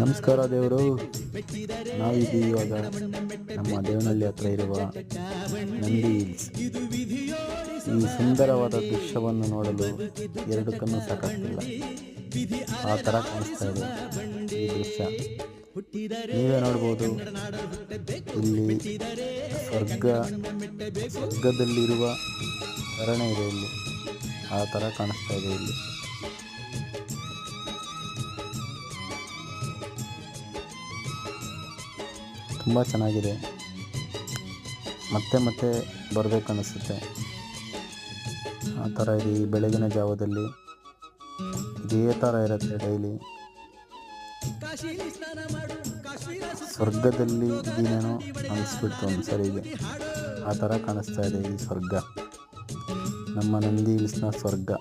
ನಮಸ್ಕಾರ ದೇವರು. ನಾವಿದ್ದೀವಿ ಇವಾಗ ನಮ್ಮ ದೇವನಹಳ್ಳಿ ಹತ್ರ ಇರುವ ನಂದಿ ಹಿಲ್ಸ್. ಈ ಸುಂದರವಾದ ದೃಶ್ಯವನ್ನು ನೋಡಲು ಎರಡು ಕಣ್ಣು ಸಾಕಾಗ್ತಿಲ್ಲ, ಆ ಥರ ಕಾಣಿಸ್ತಾ ಇದೆ ಈ ದೃಶ್ಯ. ನೀವೇ ನೋಡ್ಬೋದು, ಇಲ್ಲಿ ಸ್ವರ್ಗದಲ್ಲಿರುವ ಅರಣ್ಯ ಇದೆ, ಇಲ್ಲಿ ಆ ಥರ ಕಾಣಿಸ್ತಾ ಇದೆ. ಇಲ್ಲಿ ತುಂಬ ಚೆನ್ನಾಗಿದೆ, ಮತ್ತೆ ಮತ್ತೆ ಬರಬೇಕನ್ನಿಸುತ್ತೆ. ಆ ಥರ ಇದೆ. ಈ ಬೆಳಗಿನ ಜಾವದಲ್ಲಿ ಇದೇ ಥರ ಇರುತ್ತೆ ಡೈಲಿ. ಸ್ವರ್ಗದಲ್ಲಿ ಇದೀನೇನೋ ಅನಿಸ್ಬಿಡ್ತು ಒಂದ್ಸರಿಗೆ, ಆ ಥರ ಕಾಣಿಸ್ತಾ ಇದೆ ಈ ಸ್ವರ್ಗ, ನಮ್ಮ ನಂದಿ ಹಿಲ್ಸ್ನ ಸ್ವರ್ಗ.